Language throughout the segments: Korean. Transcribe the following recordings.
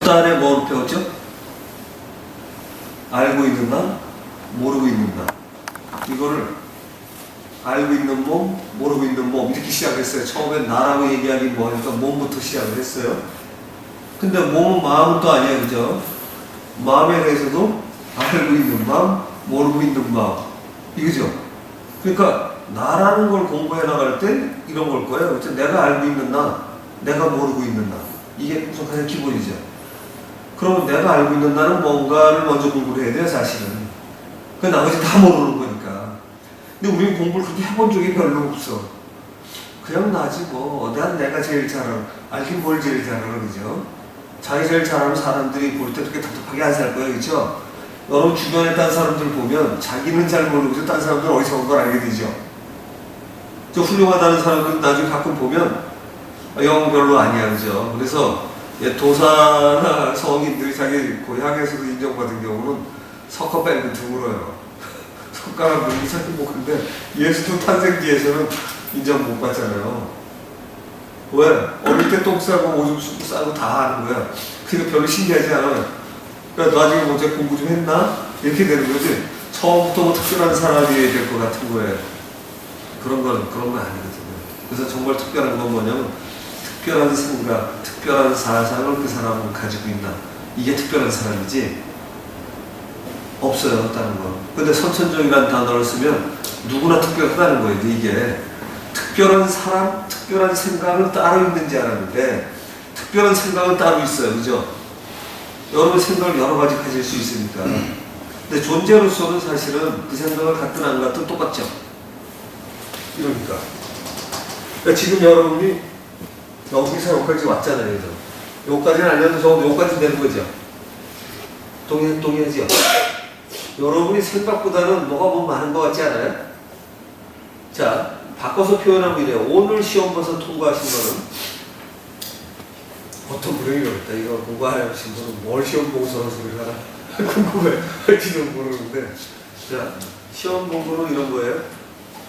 단에 뭐 배웠죠? 알고 있는 나, 모르고 있는 나. 이거를 알고 있는 몸, 모르고 있는 몸 이렇게 시작했어요. 처음엔 나라고 얘기하기 뭐하니까 몸부터 시작을 했어요. 근데 몸은 마음은 또 아니에요. 그죠? 마음에 대해서도 알고 있는 마음, 모르고 있는 마음. 이거죠? 그러니까 나라는 걸 공부해 나갈 때 이런 걸 거예요. 내가 알고 있는 나, 내가 모르고 있는 나. 이게 우선 가장 기본이죠. 그러면 내가 알고 있는 나는 뭔가를 먼저 공부를 해야 돼요, 사실은. 그 나머지 다 모르는 거니까. 근데 우리는 공부를 그렇게 해본 적이 별로 없어. 그냥 나지 뭐. 내가 제일 잘하는, 알긴 뭘 제일 잘하는 거죠. 자기 제일 잘하는 사람들이 볼 때 그렇게 답답하게 안 살 거예요, 그렇죠? 여러분 주변에 딴 사람들 보면 자기는 잘 모르고 딴 사람들은 어디서 온 걸 알게 되죠. 저 훌륭하다는 사람들은 나중에 가끔 보면 영 별로 아니야, 그죠? 그래서 도사나 성인들이 자기 고향에서도 인정받은 경우는 석화 빼고 드물어요. 손가락 눈이 자기 뭐 근데 예수도 탄생기에서는 인정 못 받잖아요. 왜? 어릴 때 똥 싸고 오줌 싸고 다 하는 거야. 그게 별로 신기하지 않아요. 그러니까 나중에 먼저 공부 좀 했나? 이렇게 되는 거지. 처음부터 뭐 특별한 사람이 될 것 같은 거예요. 그런 건 아니거든요. 그래서 정말 특별한 건 뭐냐면 특별한 생각, 특별한 사상을 그 사람은 가지고 있나. 이게 특별한 사람이지 없어요, 다른 거. 근데 선천적이라는 단어를 쓰면 누구나 특별하다는 거예요. 이게 특별한 사람, 특별한 생각은 따로 있는지 알았는데 특별한 생각은 따로 있어요, 그죠? 여러분 생각을 여러 가지 가질 수 있으니까. 근데 존재로서는 사실은 그 생각을 갖든 안 갖든 똑같죠. 이러니까 지금 여러분이 여기서 여기까지 왔잖아요. 여기까지는 아니어도 여기까지 되는 거죠. 동의하죠? 여러분이 생각보다는 뭐가 뭐 많은 것 같지 않아요? 자, 바꿔서 표현하면 이래요. 오늘 시험 봐서 통과하신 거는 어떤 분이 그랬다. 이거 공부하신 분은 뭘 시험 보고 저런 소리를 하나 궁금해 할지도 모르는데, 자, 시험 공부는 이런 거예요.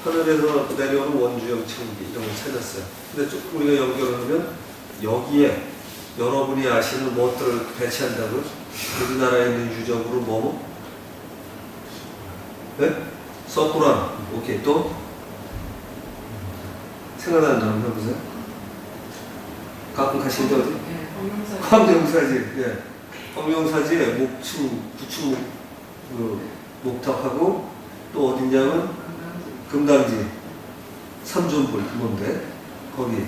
하늘에서 내려오는 원주형 천기 이런 걸 찾았어요. 근데 우리가 연결을 하면 여기에 여러분이 아시는 무엇들을 배치한다고요? 우리나라에 있는 유적으로 뭐? 네? 서쿠라. 오케이. 또? 생각나는 사람 해보세요. 가끔 가시는데 어디? 황룡사지. 예. 황룡사지에 목층, 부층, 목탑하고 또 어딨냐면 금당지, 삼존불 그건데 거기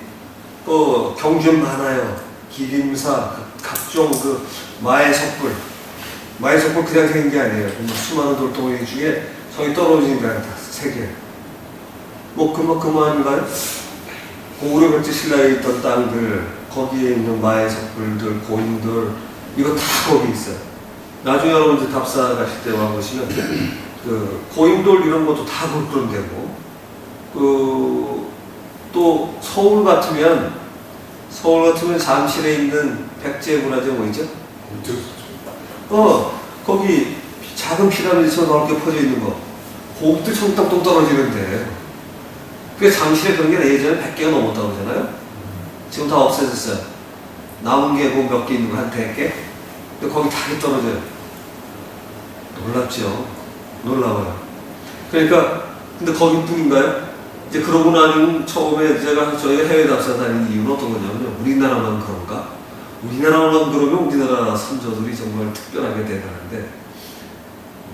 또 경주 많아요. 기림사, 각종 그 마의 석불 그냥 생긴 게 아니에요. 수많은 돌덩이 중에 성이 떨어진 게 아니다. 세 개. 뭐 그만인가요? 고구려벌지 신라에 있던 땅들, 거기에 있는 마의 석불들, 고인들 이거 다 거기 있어요. 나중에 여러분들 답사 가실 때 와보시면 그 고인돌 이런 것도 다 그런 데고, 또 서울 같으면 잠실에 있는 백제문화재 뭐 있죠? 거기 작은 피라미드처럼 넓게 퍼져 있는 거, 거기도 청땅동 떨어지는데, 그게 잠실에 그런 게 예전에 100개가 넘었다고 그러잖아요. 지금 다 없어졌어요. 남은 게 뭐 몇 개 있는 거 한 100개? 근데 거기 다 떨어져요. 놀랍죠? 놀라워요. 그러니까, 근데 거기뿐인가요? 이제 그러고 나면 처음에 저희가 해외 답사 다니는 이유는 어떤 거냐면요. 우리나라만 그런가? 우리나라만 그러면 우리나라 선조들이 정말 특별하게 대단한데,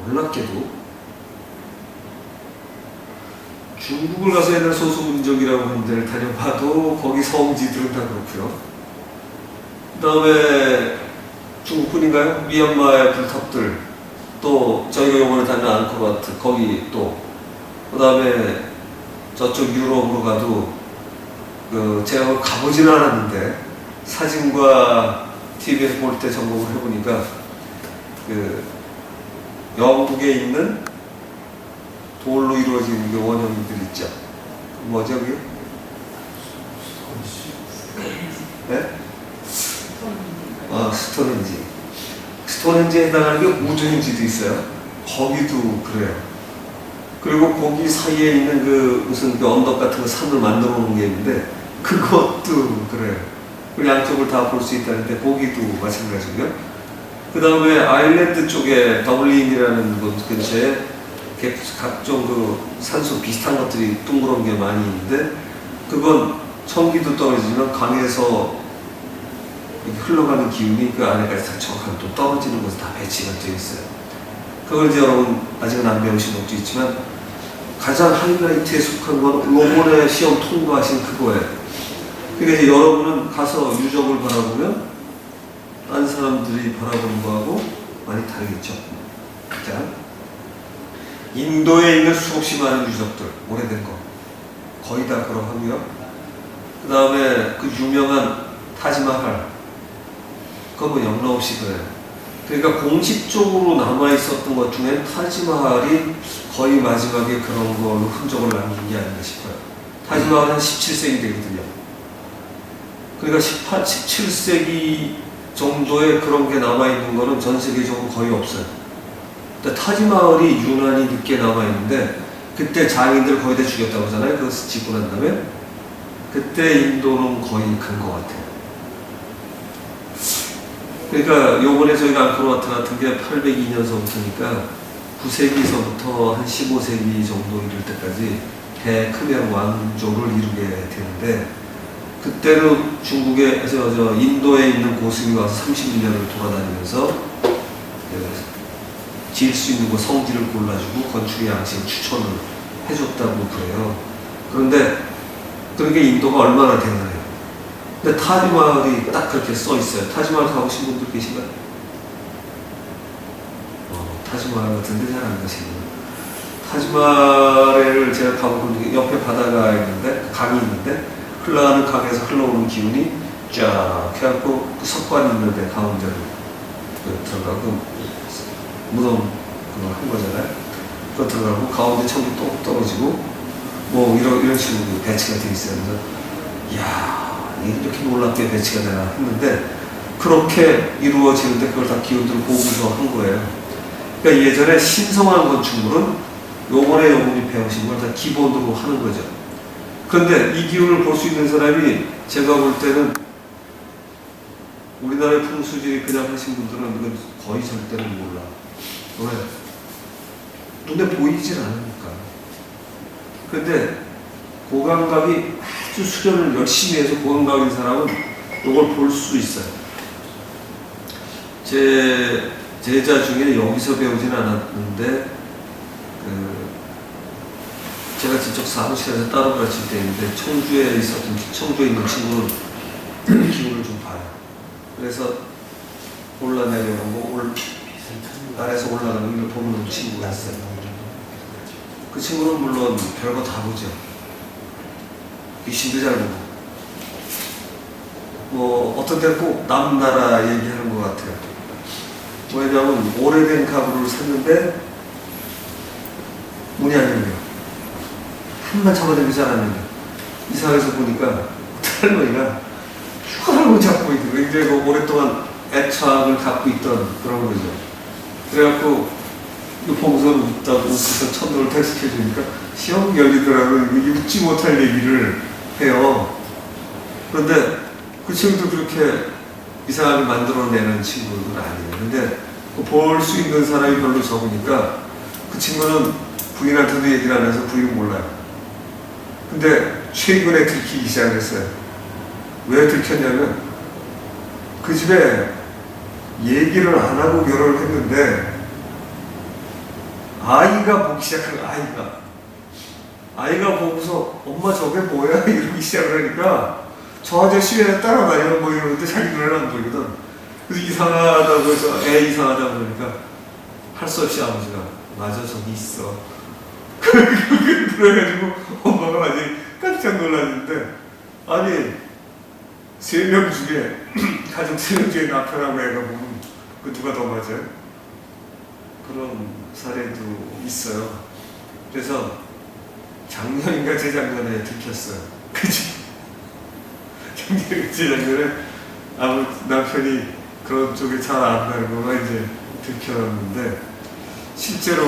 놀랍게도 중국을 가서 옛날 소수민족이라고 하는 데를 다녀봐도 거기 성지들은 다 그렇고요. 그 다음에 중국뿐인가요? 미얀마의 불탑들, 또 저희가 요번에 다니는 앙코르와트 거기, 또 그 다음에 저쪽 유럽으로 가도 제가 가보지는 않았는데 사진과 TV에서 볼 때 점검을 해보니까 영국에 있는 돌로 이루어진 그 원형들 있죠. 뭐죠 그게? 네? 스톤헨지. 스톤헨지에 해당하는 게 우주행지도 있어요. 거기도 그래요. 그리고 거기 사이에 있는 무슨 언덕 같은 거 산을 만들어 놓은 게 있는데 그것도 그래요. 그 양쪽을 다 볼 수 있다는데 보기도 마찬가지고요. 그 다음에 아일랜드 쪽에 더블린이라는 곳 근처에 각종 그 산소 비슷한 것들이 둥그런 게 많이 있는데 그건 천기도 떨어지지만 강에서 흘러가는 기운이 그 안에까지 다 정확하게 또 떨어지는 곳에 다 배치가 되어 있어요. 그걸 이제 여러분 아직은 안 배우신 것도 있지만 가장 하이라이트에 속한 건 요번에 시험 통과하신 그거예요. 그러니까 이제 여러분은 가서 유적을 바라보면 딴 사람들이 바라보는 거하고 많이 다르겠죠. 자, 인도에 있는 수없이 많은 유적들, 오래된 거 거의 다 그러하고요. 그 다음에 그 유명한 타지마할, 그거 뭐 영러없이 그래요. 그러니까 공식적으로 남아있었던 것 중에 타지마할이 거의 마지막에 그런 걸로 흔적을 남긴 게 아닌가 싶어요. 타지마할은 한 17세기 되거든요. 그러니까 17세기 정도에 그런 게 남아있는 거는 전 세계적으로 거의 없어요. 타지마할이 유난히 늦게 남아있는데 그때 장인들 거의 다 죽였다고 하잖아요. 그거 짓고 난 다음에 그때 인도는 거의 간 것 같아요. 그러니까 요번에 저희가 앙코르와트 같은 게 802년서부터니까 9세기서부터 한 15세기 정도 이를 때까지 대크메르 왕조를 이루게 되는데 그때는 중국에서 인도에 있는 고승이 와서 30년을 돌아다니면서 지을 수 있는 곳 성지를 골라주고 건축의 양식을 추천을 해줬다고 그래요. 그런데 그게 인도가 얼마나 대단해요. 근데 타지마할이 딱 그렇게 써 있어요. 타지마할 가보신 분들 계신가요? 타지마할 같은데 잘 안 가시네요. 타지마할을 제가 가본 게 옆에 바다가 있는데 강이 있는데 흘러가는 강에서 흘러오는 기운이 쫙 해갖고 그 석관이 있는데 가운데로 들어가고 무덤 그거 한 거잖아요. 그거 들어가고 가운데 천기 또 떨어지고 뭐 이런 식으로 배치가 되어 있어요. 그래서 이야 이렇게 놀랍게 배치가 되나 했는데 그렇게 이루어지는데 그걸 다 기운들을 보고서 한 거예요. 그러니까 예전에 신성한 건축물은 요번에 여러분이 배우신 걸 다 기본으로 하는 거죠. 그런데 이 기운을 볼 수 있는 사람이 제가 볼 때는 우리나라의 풍수지리 그냥 하신 분들은 이건 거의 절대는 몰라. 왜? 눈에 보이질 않으니까. 그런데 고감각이 아주 수련을 열심히 해서 고감각인 사람은 이걸 볼 수 있어요. 제 제자 중에 여기서 배우진 않았는데 제가 직접 사무실에서 따로 가르칠 때 있는데 청주에 있는 친구는 기운을 좀 봐요. 그래서 올라내려오고 아래에서 올라가는 걸 보는 친구가 있어요. 그 친구는 물론 별거 다 보죠. 귀신도 잘 보고 뭐 어떤 때는 꼭 남나라 얘기하는 것 같아요. 왜냐하면 오래된 가구를 샀는데 문이 안 열려요. 한번 잡아당기지 않았는데 이상해서 보니까 할머니가 휴가를 잡고 있고 굉장히 오랫동안 애착을 갖고 있던 그런 거죠. 그래갖고 이거 보고서 웃다고 웃고서 천도를 퇴직해주니까 시험 열리더라고요. 웃지 못할 얘기를 해요. 그런데 그 친구도 그렇게 이상하게 만들어내는 친구는 아니에요. 근데 볼 수 있는 사람이 별로 적으니까 그 친구는 부인한테도 얘기를 안 해서 부인은 몰라요. 근데 최근에 들키기 시작했어요. 왜 들켰냐면 그 집에 얘기를 안 하고 결혼을 했는데 아이가 보기 시작한 아이가 보고서 엄마 저게 뭐야 이러기 시작을 하니까 저 아저씨 왜 따라다녀 뭐 이러는데 자기 눈에는 안 보이거든. 그래서 이상하다고 해서 애 이상하다고 그러니까 할 수 없이 아버지가 맞아 저기 있어. 그래가지고 엄마가 완전히 깜짝 놀랐는데 아니 3명 중에 가족 3명 중에 남편하고 애가 보면 그 누가 더 맞아요? 그런 사례도 있어요. 그래서 작년인가 재작년에 들켰어요. 그치? 작년인가 재작년에 남편이 그런 쪽에 잘 안다는 거가 이제 들켰는데 실제로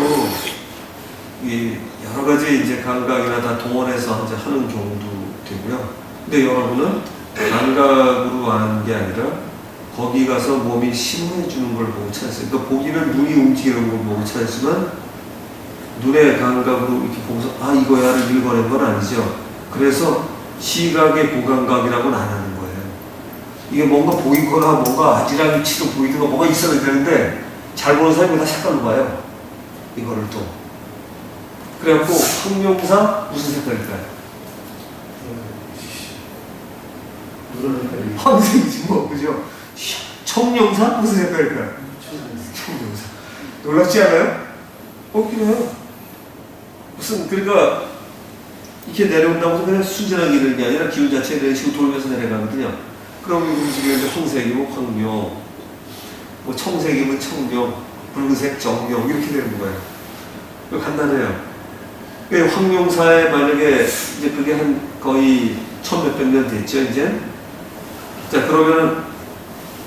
이 여러 가지 이제 감각이나 다 동원해서 이제 하는 경우도 되고요. 근데 여러분은 감각으로 아는 게 아니라 거기 가서 몸이 신호해 주는 걸 보고 찾았어요. 그러니까 보기는 눈이 움직이는 걸 보고 찾았지만 눈의 감각으로 이렇게 보면서 아 이거야를 읽어낸 건 아니죠. 그래서 시각의 고감각이라고는 안 하는 거예요. 이게 뭔가 보이거나 뭔가 아지랑이치로 보이든가 뭐가 있어야 되는데 잘 보는 사람이 다 색깔로 봐요. 이거를 또. 그래갖고 형용사 무슨 색깔일까요? 황색이지 뭐 그죠? 청룡사 무슨 색깔일까요? 청룡사. 놀랍지 않아요? 그래요. 무슨 그러니까 이렇게 내려온다고 해서 그냥 순진하게 이러는 게 아니라 기운 자체가 이런 식으로 돌면서 내려가거든요. 그럼 움직이는데 황색이면 황룡, 뭐 청색이면 청룡, 붉은색 정룡 이렇게 되는 거예요. 간단해요. 황룡사에 만약에 이제 그게 한 거의 1600몇 년 됐죠 이제. 자 그러면은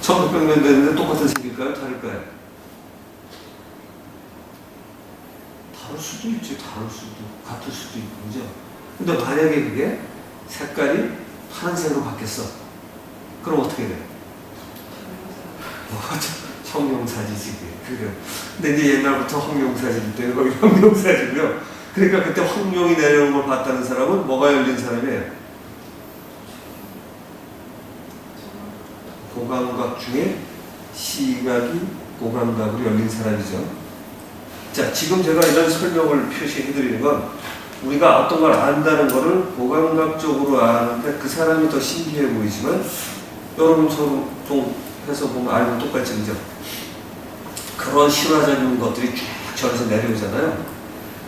1600년 됐는데 똑같은 색일까요? 다를까요? 다를 수도 있지. 다를 수도 같을 수도 있고 그죠? 근데 만약에 그게 색깔이 파란색으로 바뀌었어. 그럼 어떻게 돼? 청룡사지지 그래요. 근데 이제 옛날부터 황룡사지 때문에 거기 황룡사지고요. 그러니까 그때 황룡이 내려오는 걸 봤다는 사람은 뭐가 열린 사람이에요? 고감각 중에 시각이 고감각으로 열린 사람이죠. 자, 지금 제가 이런 설명을 표시해드리는 건 우리가 어떤 걸 안다는 거를 고감각적으로 아는데 그 사람이 더 신기해 보이지만 여러분처럼 좀 해서 보면 알고 똑같이 그죠? 그런 실화적인 것들이 쭉 저에서 내려오잖아요.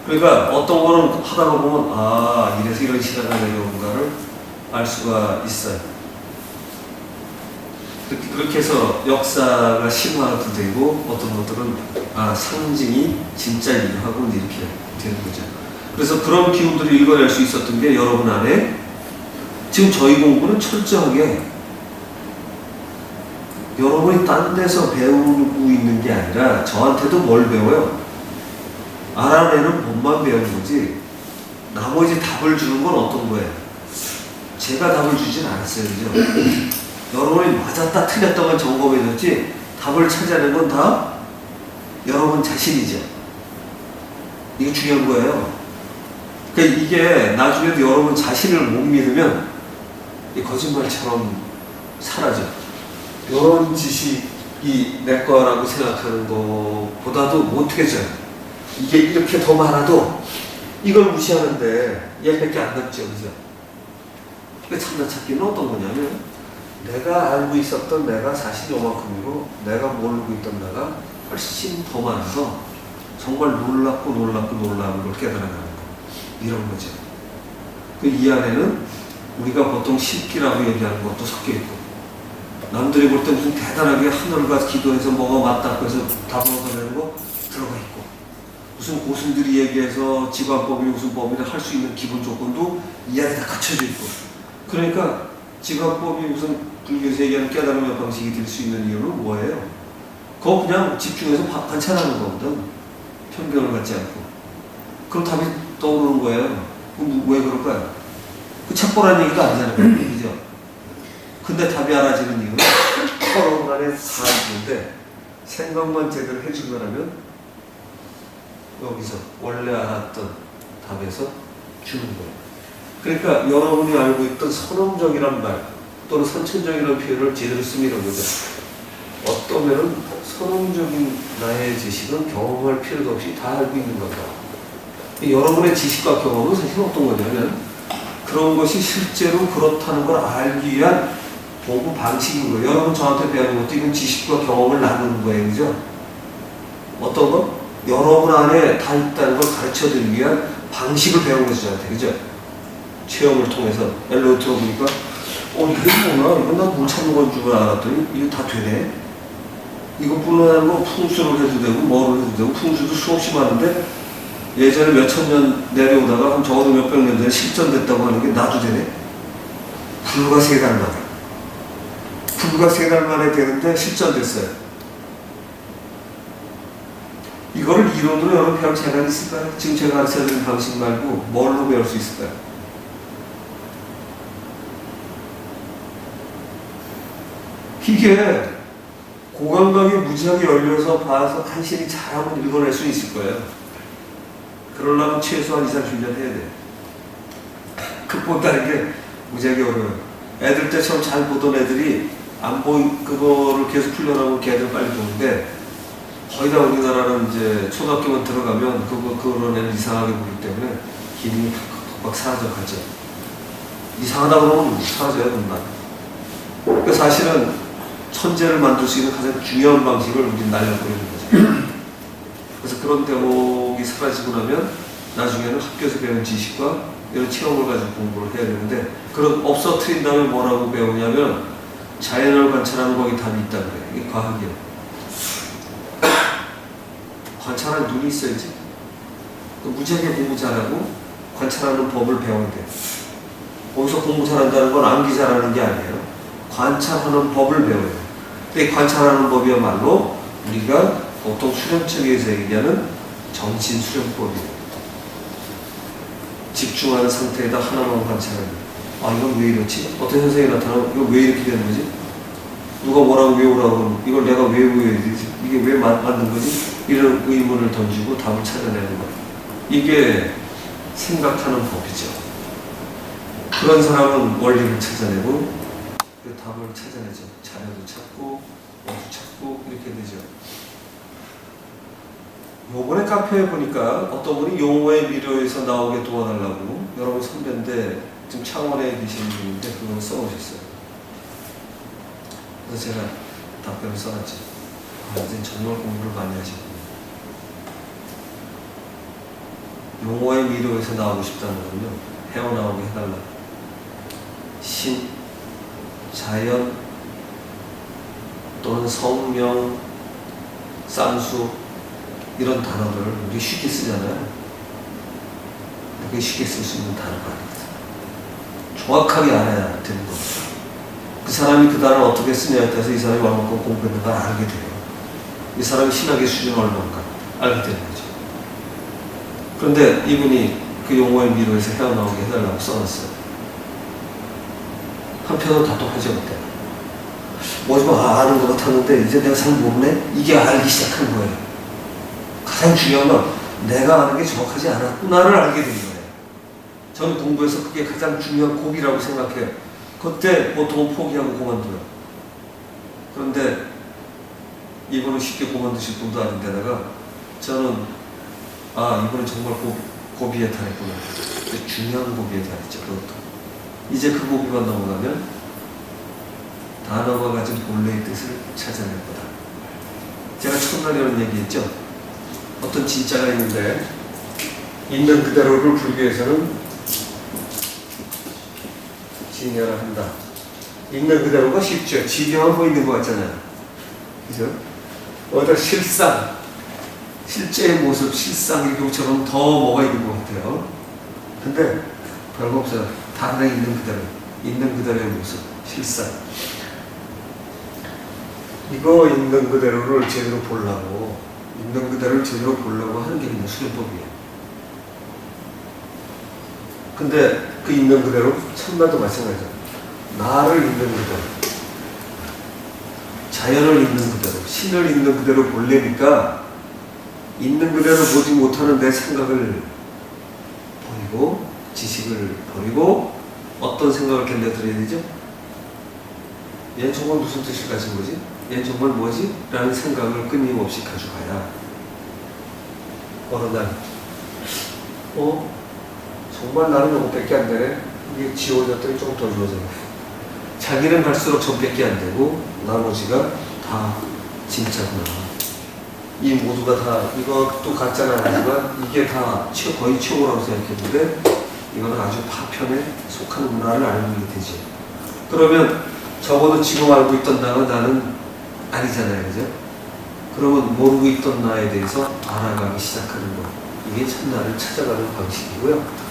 그러니까 어떤 거는 하다가 보면 아 이래서 이런 실화가 내려오는가를 알 수가 있어요. 그렇게 해서 역사가 신화도 되고 어떤 것들은 아 상징이 진짜이기도 하고 이렇게 되는 거죠. 그래서 그런 기운들을 읽어낼 수 있었던 게 여러분 안에 지금 저희 공부는 철저하게 여러분이 딴 데서 배우고 있는 게 아니라 저한테도 뭘 배워요? 알아내는 법만 배우는 거지 나머지 답을 주는 건 어떤 거예요? 제가 답을 주진 않았어요. 그죠? 여러분이 맞았다 틀렸다만 점검해줬지 답을 찾아낸 건 다 여러분 자신이죠. 이게 중요한 거예요. 그러니까 이게 나중에도 여러분 자신을 못 믿으면 이 거짓말처럼 사라져. 이런 지식이 내 거라고 생각하는 것보다도 못해져요. 이게 이렇게 더 많아도 이걸 무시하는데 얘밖에 안 남죠. 그죠? 그러니까 참나 찾기는 어떤 거냐면 내가 알고 있었던 내가 사실 요만큼이고 내가 모르고 있던 내가 훨씬 더 많아서 정말 놀랍고 놀랍고 놀라운 걸 깨달아가는 거 이런 거죠. 이 안에는 우리가 보통 신기라고 얘기하는 것도 섞여 있고 남들이 볼 때 무슨 대단하게 하늘과 기도해서 뭐가 맞다고 해서 답을 얻어내는 거 들어가 있고 무슨 고순들이 얘기해서 지관법이 무슨 법이나 할 수 있는 기본 조건도 이 안에 다 갖춰져 있고 그러니까 지관법이 무슨 불교에서 얘기하는 깨달음의 방식이 될 수 있는 이유는 뭐예요? 그거 그냥 집중해서 관찰하는 거거든. 편견을 갖지 않고. 그럼 답이 떠오르는 거예요. 그럼 왜 그럴까요? 그 책보라는 얘기가 아니잖아요. 그죠? 근데 답이 알아지는 이유는 서로 간에 다 있는데 생각만 제대로 해주면 여기서 원래 알았던 답에서 주는 거예요. 그러니까 여러분이 알고 있던 선언적이란 말 또는 선천적이라는 표현을 제대로 쓰면 이런 거죠. 어떤 면은 선언적인 나의 지식은 경험할 필요도 없이 다 알고 있는 거다. 여러분의 지식과 경험은 사실 어떤 거냐면 그런 것이 실제로 그렇다는 걸 알기 위한 보고 방식인 거예요. 여러분 저한테 배우는 것도 이건 지식과 경험을 나누는 거예요. 그죠? 어떤 거? 여러분 안에 다 있다는 걸 가르쳐 드리기 위한 방식을 배우는 거죠. 저한테. 그죠? 체험을 통해서 엘로 들어보니까 이게 뭐나? 이건 난 못 찾는 건 줄 알았더니 이거 다 되네. 이것뿐만 아니고 풍수를 해도 되고 뭐를 해도 되고 풍수도 수없이 많은데 예전에 몇천 년 내려오다가 한 적어도 몇백 년 전에 실전됐다고 하는 게 나도 되네. 불과 3달 만에. 불과 3달 만에 되는데 실전됐어요. 이거를 이론으로 여러분 배울 재간이 있을까요? 지금 제가 가르쳐드린 방식 말고 뭘로 배울 수 있을까요? 이게 고감각이 무지하게 열려서 봐서 간신히 잘하면 읽어낼 수 있을 거예요. 그러려면 최소한 2, 30년 해야 돼요. 극복하는 게 무지하게 어려워요. 애들 때처럼 잘 보던 애들이 안 그거를 계속 풀려나면 걔들 빨리 보는데, 거의 다 우리나라는 이제 초등학교만 들어가면 그런 애는 이상하게 보기 때문에 기능이 팍팍 사라져 가죠. 이상하다 그러면 사라져요, 금방. 그러니까 사실은 천재를 만들 수 있는 가장 중요한 방식을 우리는 날려버리는 거죠. 그래서 그런 대목이 사라지고 나면 나중에는 학교에서 배운 지식과 이런 체험을 가지고 공부를 해야 되는데, 그런 없어뜨린 다음에 뭐라고 배우냐면 자연을 관찰하는 거기 답이 있다 그래요. 이게 과학이에요. 관찰할 눈이 있어야지. 무지하게 공부 잘하고 관찰하는 법을 배워야 돼요. 거기서 공부 잘한다는 건 암기 잘하는 게 아니에요. 관찰하는 법을 배워요. 근데 관찰하는 법이야말로 우리가 보통 수련책에서 얘기하는 정신수련법이에요. 집중하는 상태에다 하나만 관찰하는. 아, 이건 왜 이렇지? 어떤 현상이 나타나면 이거 왜 이렇게 되는 거지? 누가 뭐라고 외우라고 그러면 이걸 내가 왜 외워야 되지? 이게 왜 맞는 거지? 이런 의문을 던지고 답을 찾아내는 거예요. 이게 생각하는 법이죠. 그런 사람은 원리를 찾아내고 그 답을 찾아내죠. 자료도 찾고 어도 찾고 이렇게 되죠. 요번에 카페에 보니까 어떤 분이 용어의 미로에서 나오게 도와달라고, 여러분 선배인데 지금 창원에 계시는 분인데 그걸 써오셨어요. 그래서 제가 답변을 써놨죠. 아, 이제 정말 공부를 많이 하시고, 용어의 미로에서 나오고 싶다는 거는요, 헤어나오게 해달라. 신, 자연, 또는 성명, 쌍수, 이런 단어를 우리 쉽게 쓰잖아요. 그게 쉽게 쓸 수 있는 단어가 아닙니다. 정확하게 알아야 되는 겁니다. 그 사람이 그 단어를 어떻게 쓰냐에 따라서 이 사람이 얼마큼 공부했는가 알게 돼요. 이 사람이 신학의 수준이 얼마인가 알게 되는 거죠. 그런데 이분이 그 용어의 미로에서 헤어나오게 해달라고 써놨어요. 한편으로 답답하죠, 그때. 뭐지, 아는 것 같았는데 이제 내가 잘 모르네? 이게 알기 시작한 거예요. 가장 중요한 건 내가 아는 게 정확하지 않았구나를 알게 된 거예요. 저는 공부에서 그게 가장 중요한 고비라고 생각해요. 그때 보통 포기하고 그만둬요. 그런데 이분은 쉽게 그만두실 분도 아닌데다가 저는 이분은 정말 고비에 달했구나. 중요한 고비에 달했죠. 그것도. 이제 그 고비만 넘어가면 단어가 가진 본래의 뜻을 찾아낼 거다. 제가 첫날에 이런 얘기했죠. 어떤 진짜가 있는데 있는 그대로를 불교에서는 진여를 한다. 있는 그대로가 쉽죠. 진여만 보이는 것 같잖아요. 그죠? 어떤 실상, 실제의 모습, 실상 이렇게 붙여놓으면 더 뭐가 있는 것 같아요. 근데 별거 없어요. 다 그냥 있는 그대로. 있는 그대로의 모습, 실상. 이거 있는 그대로를 제대로 보려고, 있는 그대로를 제대로 보려고 하는 게 그냥 수련법이에요. 근데 그 있는 그대로 천만도 마찬가지죠. 나를 있는 그대로, 자연을 있는 그대로, 신을 있는 그대로 보려니까 있는 그대로 보지 못하는 내 생각을 버리고, 지식을 버리고, 어떤 생각을 견뎌드려야 되죠? 얘는 정말 무슨 뜻을 가진 거지? 얘는 정말 뭐지? 라는 생각을 끊임없이 가져가야 어느 날 정말 나는 요것밖에 안 되네? 이게 지워졌더니 좀 더 좋아져요. 자기는 갈수록 저밖에 안 되고 나머지가 다 진짜구나. 이 모두가 다 이것도 가짜는 아니지만 이게 다 거의 최고라고 생각했는데 이거는 아주 파편에 속한 문화를 알게 되지. 그러면 적어도 지금 알고 있던 나가 나는 아니잖아요, 그죠? 그러면 모르고 있던 나에 대해서 알아가기 시작하는 거. 이게 참 나를 찾아가는 방식이고요.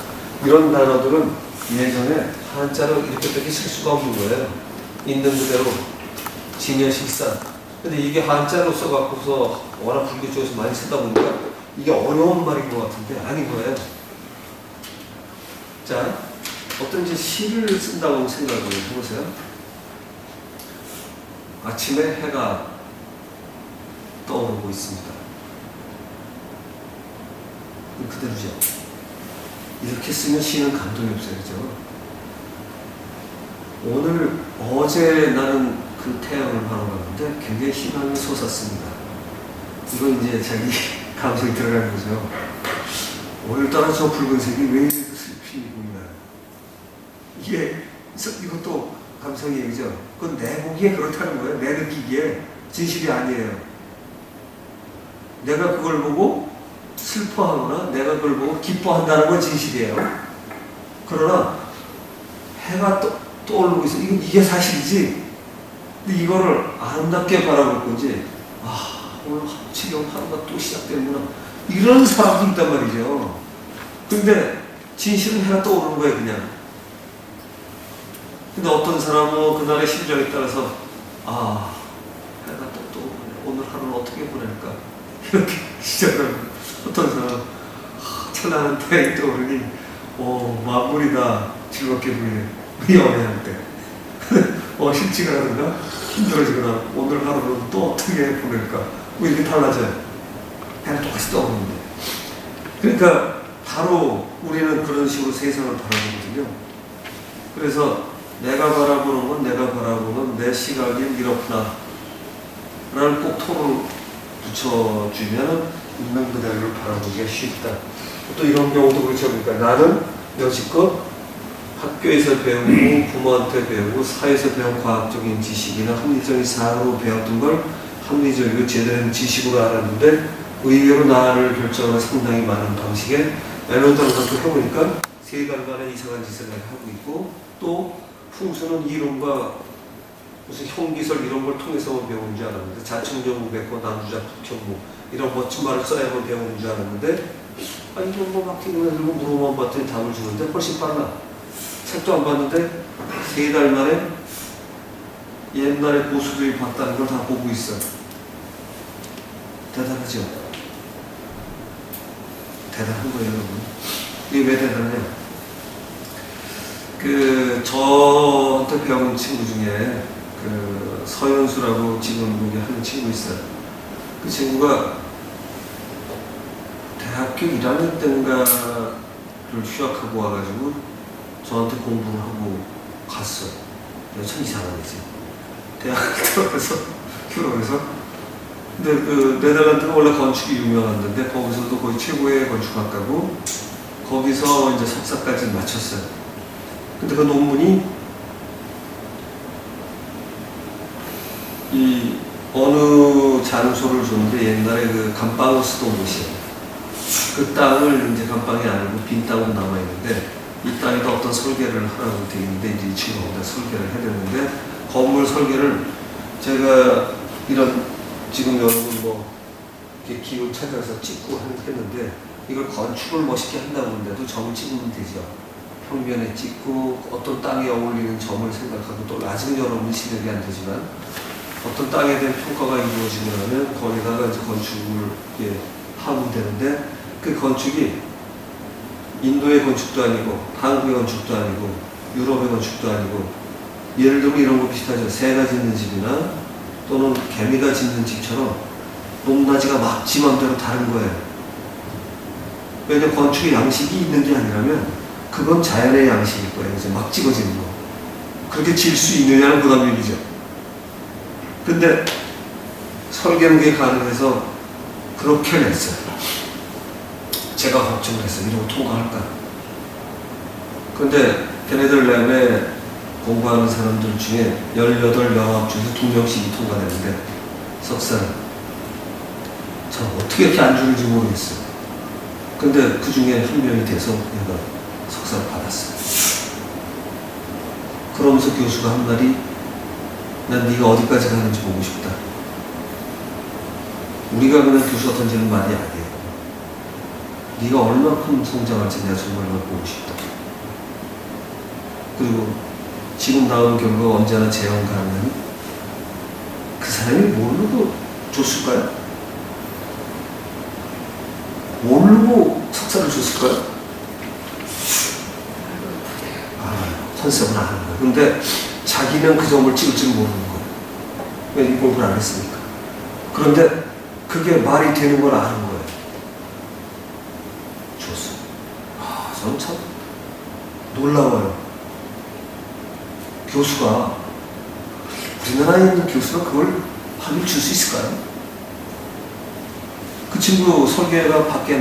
이런 단어들은 예전에 한자로 이렇게밖에 쓸 수가 없는 거예요. 있는 그대로, 진여실산. 근데 이게 한자로 써갖고서 워낙 불교 쪽에서 많이 쓰다 보니까 이게 어려운 말인 것 같은데 아닌 거예요. 자, 어떤 이제 시를 쓴다고 생각을 해보세요. 아침에 해가 떠오르고 있습니다. 그대로죠. 이렇게 쓰면 시는 감동이 없어요. 그죠? 어제 나는 그 태양을 바라봤는데 굉장히 희망이 솟았습니다. 이건 이제 자기 감성이 들어가는 거죠. 오늘따라 저 붉은색이 왜 이렇게 슬피 보이나요? 이것도 감성의 얘기죠. 그건 내 보기에 그렇다는 거예요. 내 느끼기에. 진실이 아니에요. 내가 그걸 보고 슬퍼하거나 내가 그걸 보고 기뻐한다는 건 진실이에요. 그러나 해가 떠오르고 있어. 이게 사실이지. 근데 이거를 아름답게 바라볼 건지, 오늘 지금 하루가 또 시작되는구나. 이런 사람도 있단 말이죠. 근데 진실은 해가 떠오르는 거예요, 그냥. 근데 어떤 사람은 그날의 심정에 따라서 해가 또 떠오르네. 오늘 하루는 어떻게 보낼까? 이렇게 시작을. 어떤 사람은 찬란한 태양이 떠오르니 만물이 다 즐겁게 보이네. 연애할 때. 실지가 하든가 힘들어지거나 오늘 하루는 또 어떻게 보낼까? 이렇게 달라져요. 해는 똑같이 떠오르는데. 그러니까 바로 우리는 그런 식으로 세상을 바라보거든요. 그래서 내가 바라보는 건 내가 바라보는 내 시각이 이렇구나 라는 꼭 톤을 붙여주면 있는 그대로를 바라보기가 쉽다. 또 이런 경우도 그렇죠. 그러니까 나는 여지껏 학교에서 배우고 부모한테 배우고 사회에서 배운 과학적인 지식이나 합리적인 사고로 배웠던 걸 합리적이고 제대로 된 지식으로 알았는데 의외로 나를 결정하는 상당히 많은 방식의 멜로디를 갖고 해보니까 3달간의 이상한 짓을 하고 있고, 또 풍수는 이론과 무슨 형기설 이런 걸 통해서만 배우는 줄 알았는데 자충정무 뱉고 남주자 북형무 이런 멋진 말을 써야만 배우는 줄 알았는데 이런 거 막 들고 물어만 봤더니 답을 주는데 훨씬 빨라. 책도 안 봤는데 3달 만에 옛날에 고수들이 봤다는 걸 다 보고 있어. 대단하죠? 대단한 거예요, 여러분. 이게 왜 대단하냐? 저한테 배운 친구 중에 서현수라고 지금 여기 하는 친구 있어요. 그 친구가 대학교 1학년 때인가를 휴학하고 와가지고 저한테 공부를 하고 갔어요. 참 이상한 거지. 대학을 들어가서 휴학해서. 근데 네덜란드는 원래 건축이 유명한 데인데 거기서도 거의 최고의 건축학과고 거기서 이제 석사까지 마쳤어요. 근데 그 논문이 이 어느 장소를 줬는데 옛날에 그 감방을 쓰던 곳이에요. 그 땅을 이제 감방이 아니고 빈 땅으로 남아있는데 이 땅에다 어떤 설계를 하라고 되어 있는데 이제 이 친구가 설계를 해야 되는데 건물 설계를 제가 이런 지금 여러분 이렇게 기운 찾아서 찍고 했는데 이걸 건축을 멋있게 한다고 하는데도 점을 찍으면 되죠. 평면에 찍고 어떤 땅에 어울리는 점을 생각하고 또 아직은 여러분이 실력이 안 되지만 어떤 땅에 대한 평가가 이루어지면 거기다가 이제 건축을 하면 되는데 그 건축이 인도의 건축도 아니고 한국의 건축도 아니고 유럽의 건축도 아니고 예를 들면 이런 거 비슷하죠. 새가 짓는 집이나 또는 개미가 짓는 집처럼 높낮이가 막 지 맘대로 다른 거예요. 왜냐면 건축의 양식이 있는 게 아니라면 그건 자연의 양식일 거예요. 이제 막 찍어지는 거. 그렇게 질 수 있느냐는 부담이죠. 근데 설계는 게 가능해서 그렇게 냈어요. 제가 걱정을 했어요. 이러고 통과할까? 근데 걔네들 내에 공부하는 사람들 중에 18명합 중에서 2명씩이 통과되는데 석사는 저 어떻게 이렇게 안 주는지 모르겠어요. 근데 그 중에 한 명이 돼서 내가 석사를 받았어요. 그러면서 교수가 한 말이 난 네가 어디까지 가는지 보고 싶다. 우리가 그냥 교수가 던지는 말이 아니에요. 네가 얼마큼 성장할지 내가 정말 보고 싶다. 그리고 지금 나오는 결과가 언제나 재현 가능한 그 사람이 모르고 줬을까요? 모르고 석사를 줬을까요? 컨셉은 아는 거예요. 근데 자기는 그 점을 찍을 줄 모르는 거예요. 왜 이 공부를 안 했으니까. 그런데 그게 말이 되는 걸 아는 거예요. 좋습니다. 저는 참 놀라워요. 교수가, 우리나라에 있는 교수가 그걸 확인 줄 수 있을까요? 그 친구 설계가 요 밖에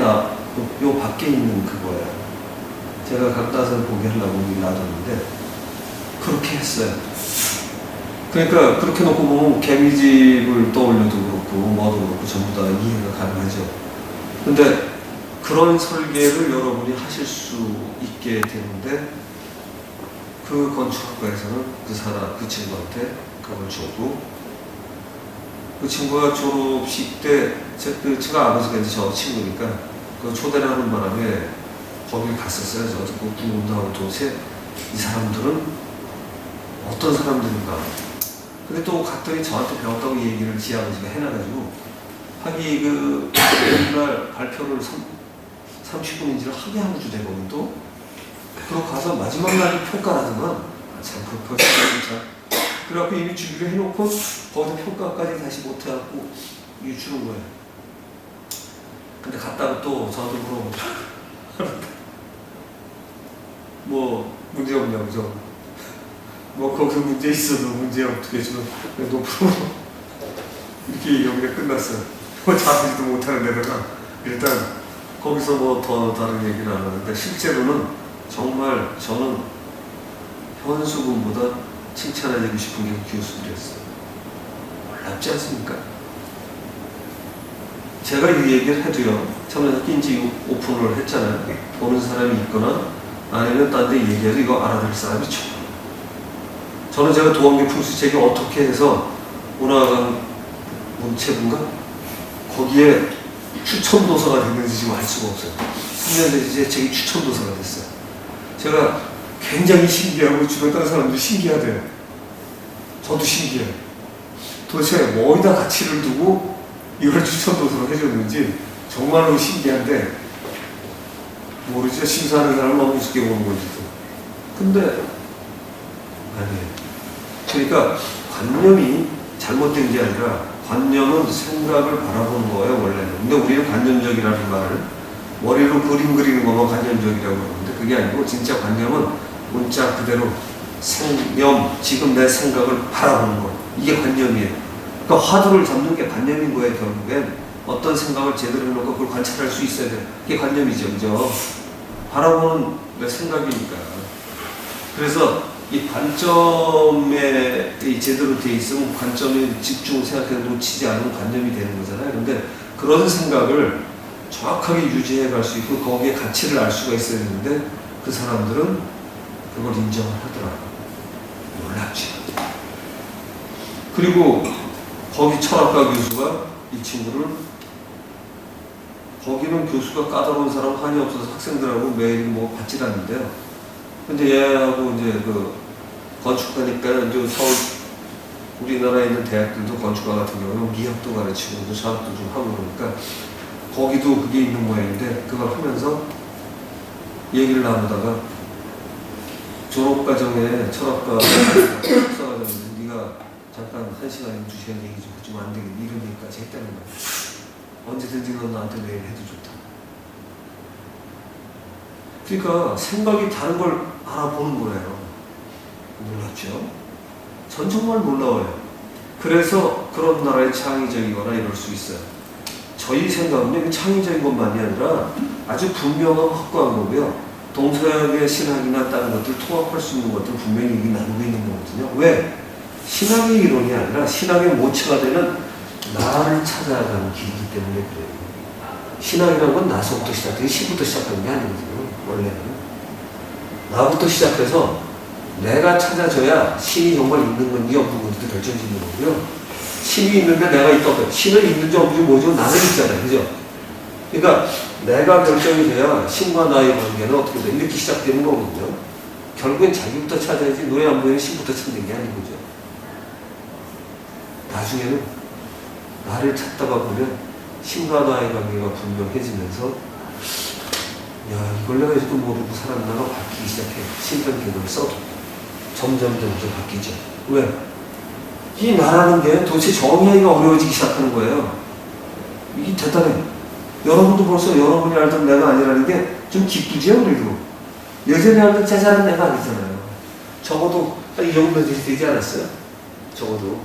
있는 그거예요. 제가 강다선 보게 하려고 놔뒀는데, 그렇게 했어요. 그러니까, 그렇게 놓고 보면 개미집을 떠올려도 그렇고, 뭐도 그렇고, 전부 다 이해가 가능하죠. 근데, 그런 설계를 여러분이 하실 수 있게 되는데, 그 건축학과에서는 그 친구한테 그걸 줬고, 그 친구가 졸업식 때, 그 친구가 아버지가 이제 저 친구니까, 그 초대를 하는 바람에 거길 갔었어요. 저 듣고 궁금도 하고 도대체 이 사람들은 어떤 사람들인가. 근데 또 갔더니 저한테 배웠다고 얘기를 지 아버지가 해놔가지고, 하기 옛날 발표를 30분인지를 하게 하고 주대거든 또. 그러고 가서 마지막 날에 평가하더만, 참, 그 표정이 참. 그래갖고 이미 준비를 해놓고, 거기서 평가까지 다시 못해갖고, 주는 거예요. 근데 갔다가 또 저한테 물어보죠. 뭐, 문제 없냐고, 뭐, 거기서 문제 있어도 문제 어떻게 주면, 높으로. 이렇게 여기가 끝났어요. 뭐, 자르지도 못하는 데다가, 일단, 거기서 뭐 더 다른 얘기는 안 하는데, 실제로는 정말 저는 현수군보다 칭찬해주고 싶은 게 교수들이었어요. 놀랍지 않습니까? 제가 이 얘기를 해도요, 처음에 인지 오픈을 했잖아요. 보는 사람이 있거나 아니면 딴 데 얘기해도 이거 알아들 사람이 죠. 저는 제가 도안계 풍수책이 어떻게 해서 문화관 문체부인가? 거기에 추천도서가 됐는지 지금 알 수가 없어요. 3년 전에 제 책이 추천도서가 됐어요. 제가 굉장히 신기하고 주변 다른 사람들이 신기하대요. 저도 신기해요. 도대체 어디다 가치를 두고 이걸 추천도서로 해줬는지 정말로 신기한데, 모르죠. 심사하는 사람은 너무 우습게 보는 건지도. 근데 아니에요. 그러니까 관념이 잘못된 게 아니라, 관념은 생각을 바라보는 거예요 원래는. 근데 우리는 관념적이라는 말을 머리로 그림 그리는 것만 관념적이라고 하는데, 그게 아니고 진짜 관념은 문자 그대로 생념, 지금 내 생각을 바라보는 거, 이게 관념이에요. 그러니까 화두를 잡는 게 관념인 거예요. 결국엔 어떤 생각을 제대로 해놓고 그걸 관찰할 수 있어야 돼요. 이게 관념이죠, 그죠? 바라보는 내 생각이니까. 그래서 이 관점에 제대로 돼 있으면 관점에 집중 생각해서 놓치지 않으면 관념이 되는 거잖아요. 근데 그런 생각을 정확하게 유지해 갈 수 있고 거기에 가치를 알 수가 있어야 되는데, 그 사람들은 그걸 인정을 하더라고요. 놀랍지. 그리고 거기 철학과 교수가 이 친구를, 거기는 교수가 까다로운 사람 한이 없어서 학생들하고 매일 뭐 받질 않는데요. 근데 얘하고 이제 건축가니까 이제 서울, 우리나라에 있는 대학들도 건축가 같은 경우는 미학도 가르치고 사학도 좀 하고 그러니까 거기도 그게 있는 모양인데, 그걸 하면서 얘기를 나누다가 졸업과정에 철학과 석사과정에 네가 잠깐 1시간, 2시간 얘기 좀 해주면 안 되겠니? 이런 얘기까지 했다는 거야. 언제든지 넌 나한테 메일 해도 좋다. 그러니까 생각이 다른 걸 알아보는 거예요. 놀랍죠? 전 정말 놀라워요. 그래서 그런 나라의 창의적이거나 이럴 수 있어요. 저희 생각은 창의적인 것만이 아니라 아주 분명하고 확고한 거고요. 동서양의 신학이나 다른 것들 통합할 수 있는 것들 분명히 여기 나누고 있는 거거든요. 왜? 신학의 이론이 아니라 신학의 모체가 되는 나를 찾아가는 길이기 때문에 그래요. 신학이라는 건 나서부터 시작해서 신부터 시작하는 게 아니거든요. 원래는 나부터 시작해서 내가 찾아줘야 신이 정말 있는 건지 없는 건지도 결정짓는 거고요. 신이 있는데 내가 있다 없다. 신은 있는지 없는지 뭐죠? 나는 있잖아요. 그죠? 그러니까 내가 결정이 돼야 신과 나의 관계는 어떻게 돼? 이렇게 시작되는 거거든요. 결국엔 자기부터 찾아야지 노래 안 보이는 신부터 찾는 게 아닌 거죠. 나중에는 나를 찾다가 보면 신과 나의 관계가 분명해지면서, 야, 이걸 내가 이렇게 모르고 살았나가 바뀌기 시작해. 신변 개념을 써도 점점 바뀌죠. 왜? 이 나라는 게 도대체 정의하기가 어려워지기 시작하는 거예요. 이게 대단해. 여러분도 벌써 여러분이 알던 내가 아니라는 게 좀 기쁘죠, 그래도. 예전에 알던 제자는 내가 아니잖아요. 적어도 이 정도 되지 않았어요? 적어도.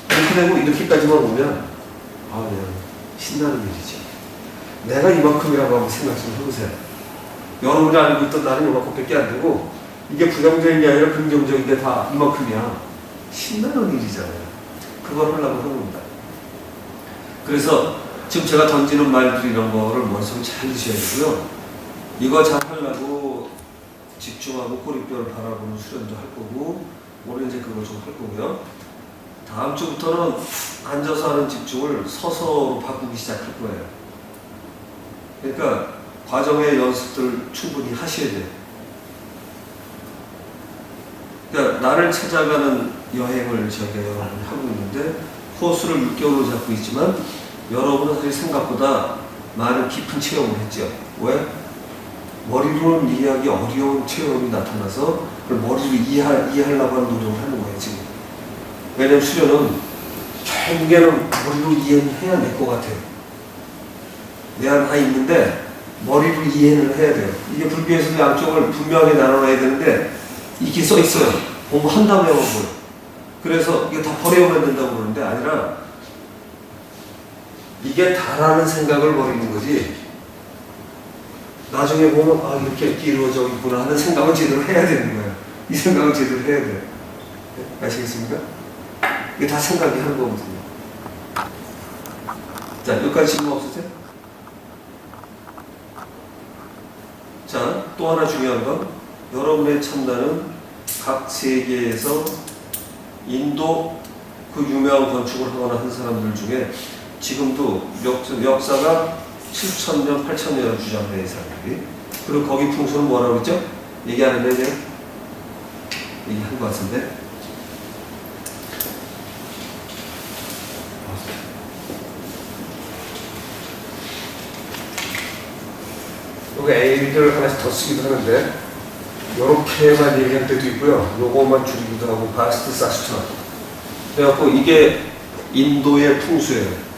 이렇게 되고 이렇게까지만 오면, 그냥 신나는 일이죠. 내가 이만큼이라고 한번 생각 좀 해보세요. 여러분이 알고 있던 나는 이만큼밖에 안 되고, 이게 부정적인 게 아니라 긍정적인 게 다 이만큼이야. 신나는 일이잖아요. 그걸 하려고 하는 겁니다. 그래서 지금 제가 던지는 말들 이런 거를 머릿속에 잘 드셔야 되고요. 이거 잘 하려고 집중하고 꼬리뼈를 바라보는 수련도 할 거고, 올해 이제 그거 좀 할 거고요. 다음 주부터는 앉아서 하는 집중을 서서로 바꾸기 시작할 거예요. 그러니까 과정의 연습들 충분히 하셔야 돼요. 그러니까 나를 찾아가는 여행을 저희가 여러분 하고 있는데 코스를 6개월로 잡고 있지만 여러분은 사실 생각보다 많은 깊은 체험을 했죠. 왜? 머리로는 이해하기 어려운 체험이 나타나서 그걸 머리로 이해하려고 하는 노력을 하는 거예요, 지금. 왜냐면 수련은 결국에는 머리로 이해는 해야 될 것 같아요. 내 안에 다 있는데 머리로 이해는 해야 돼요. 이게 불교에서도 양쪽을 분명하게 나눠놔야 되는데 이게 써 있어요. 공부한 다음에 하는 거예요. 그래서 이거 다 버려오면 된다고 그러는데 아니라 이게 다라는 생각을 버리는 거지. 나중에 보면 이렇게 이루어져 있구나 하는 생각은 제대로 해야 되는 거예요. 이 생각은 제대로 해야 돼요. 아시겠습니까? 이게 다 생각이 하는 거거든요. 자, 여기까지 질문 없으세요? 자, 또 하나 중요한 건 여러분의 참나는 각 세계에서 인도 그 유명한 건축을 하거나 한 사람들 중에 지금도 역사가 7,000년, 8,000년을 주장해요, 이 사람들이. 그리고 거기 풍수는 뭐라고 했죠? 얘기 안 했나요? 얘기한 것 같은데. 여기 A를 하나씩 더 쓰기도 하는데 요렇게만 얘기할 때도 있고요. 요것만 줄이기도 하고 바스트 사스처럼. 그래갖고 이게 인도의 풍수예요.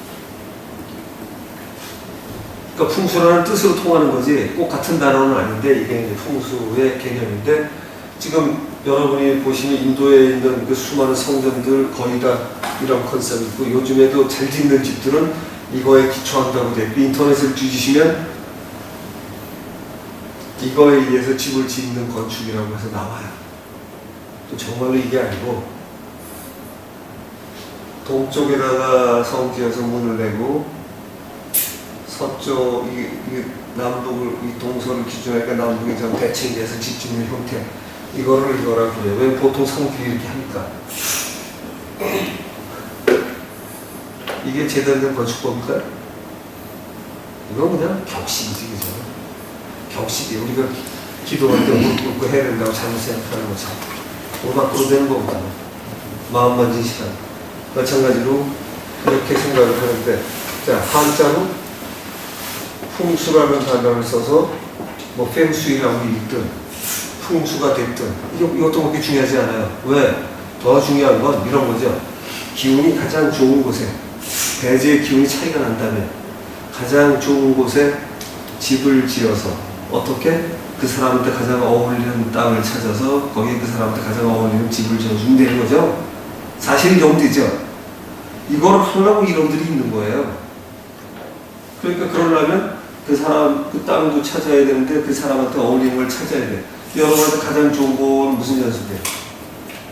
그러니까 풍수라는 뜻으로 통하는 거지 꼭 같은 단어는 아닌데 이게 이제 풍수의 개념인데 지금 여러분이 보시면 인도에 있는 그 수많은 성전들 거의 다 이런 컨셉이 있고 요즘에도 잘 짓는 집들은 이거에 기초한다고 돼 있고 인터넷을 뒤지시면 이거에 의해서 집을 짓는 건축이라고 해서 나와요. 또 정말로 이게 아니고 동쪽에다가 성지어서 문을 내고 서쪽 이 남북을 이 동서를 기준하니까 남북이 좀 대칭돼서 집 짓는 형태 이거라고 그래요. 왜 보통 상들이 이렇게 합니까? 이게 제대로 된 건축법일까요? 이건 그냥 격식이지, 그죠? 격식이 우리가 기도할 때 무릎 꿇고 해야 된다고 잘못 생각하는 것처럼 뭘 밖으로 되는 거거든요. 마음 만진 시간. 마찬가지로 이렇게 생각을 하는데 자, 한자로 풍수라는 단어를 써서 뭐 펜수이라고 읽든 풍수가 됐든 이것도 그렇게 중요하지 않아요. 왜? 더 중요한 건 이런 거죠. 기운이 가장 좋은 곳에 대지의 기운이 차이가 난다면 가장 좋은 곳에 집을 지어서 어떻게? 그 사람한테 가장 어울리는 땅을 찾아서 거기에 그 사람한테 가장 어울리는 집을 지어주면 되는 거죠. 사실 이 정도 되죠. 이걸 하려고 이놈들이 있는 거예요. 그러니까 그러려면 그 사람, 그 땅도 찾아야 되는데 그 사람한테 어울리는 걸 찾아야 돼. 여러분한테 가장 좋은 건 무슨 연습이에요?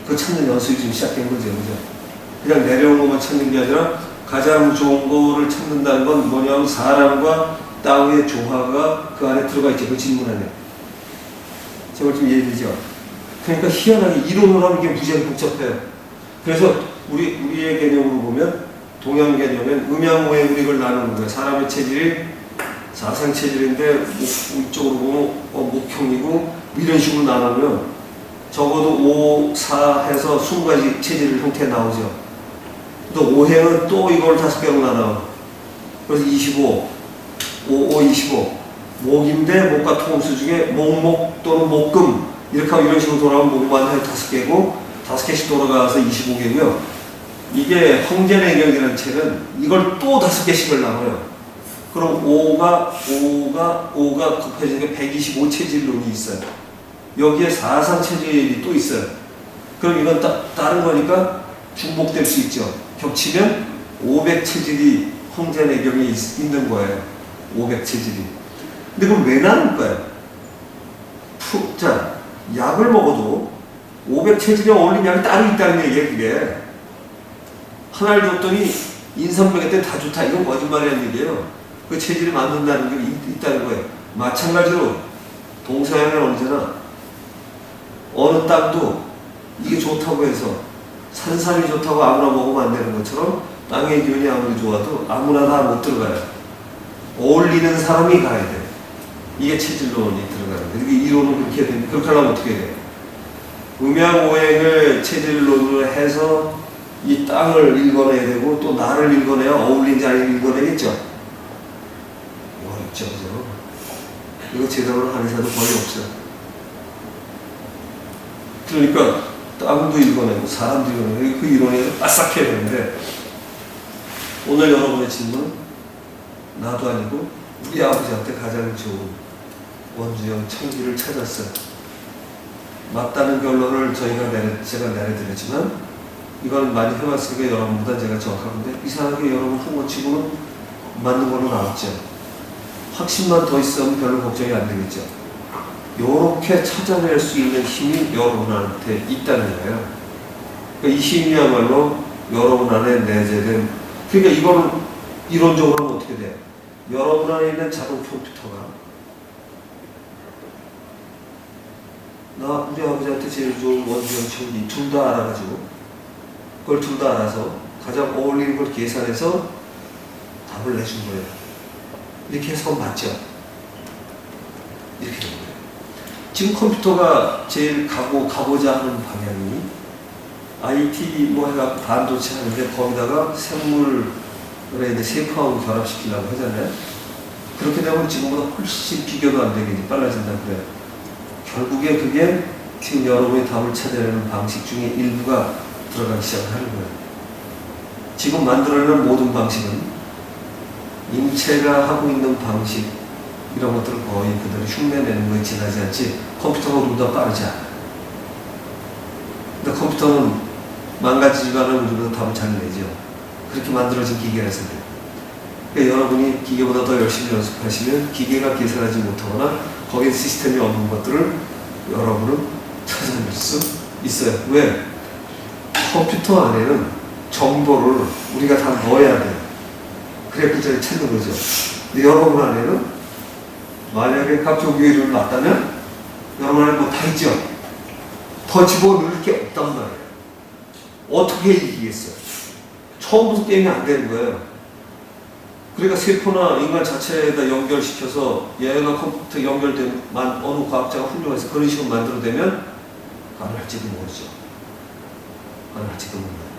그 찾는 연습이 지금 시작된 거죠. 그죠? 그냥 내려온 것만 찾는 게 아니라 가장 좋은 거를 찾는다는 건 뭐냐면 사람과 땅의 조화가 그 안에 들어가 있죠. 그 질문 안에. 제가 좀 이해되죠? 그러니까 희한하게 이론으로 하면 이게 무지하게 복잡해요. 그래서 우리의 개념으로 보면 동양 개념엔 음양오행 우리를 나누는 거예요. 사람의 체질이 사상 체질인데 이쪽으로 보면 목형이고 이런 식으로 나누면 적어도 5, 4 해서 20가지 체질 형태 나오죠. 또 오행은 또 이걸 5개로 나눠. 그래서 25, 5, 25. 목인데 목과 통수 중에 목목 또는 목금 이렇게 하면 이런 식으로 돌아오면 목만 해 5개고 5개씩 돌아가서 25개고요. 이게 황제내경이라는 책은 이걸 또 5개씩을 나눠요. 그럼 5가 곱해진 게 125체질론이 있어요. 여기에 사상체질이 또 있어요. 그럼 이건 다른 거니까 중복될 수 있죠. 겹치면 500체질이 황제내경에 있는 거예요. 500체질이. 근데 그럼 왜 나눌까요? 자, 약을 먹어도 500체질에 어울리는 약이 따로 있다는 얘기예요, 그게. 하나를 줬더니 인삼병에 때 다 좋다. 이건 거짓말이라는 얘기예요. 그 체질이 만든다는 게 있다는 거예요. 마찬가지로 동서양은 언제나 어느 땅도 이게 좋다고 해서 산삼이 좋다고 아무나 먹으면 안 되는 것처럼 땅의 기운이 아무리 좋아도 아무나 다 못 들어가요. 어울리는 사람이 가야 돼. 이게 체질론이 들어가는 거예요. 이론은 그렇게 되면 그렇게 하려면 어떻게 돼요? 음양오행을 체질론으로 해서 이 땅을 읽어내야 되고 또 나를 읽어내야 어울린 자리를 읽어내겠죠. 어렵죠, 그죠? 이거 제대로 하는 사람도 거의 없어요. 그러니까 땅도 읽어내고 사람도 읽어내고 그 이론에서 빠삭해야 되는데 오늘 여러분의 질문은 나도 아니고 우리 아버지한테 가장 좋은 원주영 청기를 찾았어요. 맞다는 결론을 제가 내려드렸지만 이건 많이 해봤으니까 여러분보다 제가 정확한데 이상하게 여러분 한 것 치고는 맞는 걸로 나왔죠. 확신만 더 있으면 별로 걱정이 안 되겠죠. 요렇게 찾아낼 수 있는 힘이 여러분한테 있다는 거예요. 그러니까 이 힘이야말로 여러분 안에 내재된, 그러니까 이거는 이론적으로 하면 어떻게 돼요? 여러분 안에 있는 자동 컴퓨터가 우리 아버지한테 제일 좋은 원주영 청기 둘 다 알아가지고 그걸 둘 다 알아서 가장 어울리는 걸 계산해서 답을 내준 거예요. 이렇게 해서 맞죠? 이렇게 된 거예요. 지금 컴퓨터가 제일 가고자 하는 방향이 IT 뭐 해갖고 반도체 하는데 거기다가 생물에 이제 세포하고 결합시키려고 하잖아요. 그렇게 되면 지금보다 훨씬 비교도 안 되게 빨라진다 그래요. 결국에 그게 지금 여러분이 답을 찾아내는 방식 중에 일부가 들어가기 시작하는 거예요. 지금 만들어내는 모든 방식은 인체가 하고 있는 방식 이런 것들을 거의 그대로 흉내내는 거에 지나지 않지 컴퓨터가 우리보다 빠르지 않아요. 근데 컴퓨터는 망가지지만은 우리보다 답을 잘 내죠. 그렇게 만들어진 기계라서 그래요. 그러니까 여러분이 기계보다 더 열심히 연습하시면 기계가 계산하지 못하거나 거기에 시스템이 없는 것들을 여러분은 찾아낼 수 있어요. 왜? 컴퓨터 안에는 정보를 우리가 다 넣어야 돼요. 그래 그 자리에 찾는 거죠. 근데 여러분 안에는 만약에 값 조기를 놨다면 여러분 안에 뭐 다 있죠. 더 집어넣을 게 없단 말이에요. 어떻게 이기겠어요? 처음부터 게임이 안 되는 거예요. 그러니까 세포나 인간 자체에다 연결시켜서 얘가 컴퓨터 연결된 어느 과학자가 훌륭해서 그런 식으로 만들어내면 가능할지도 모르죠. 가능할지도 몰라요.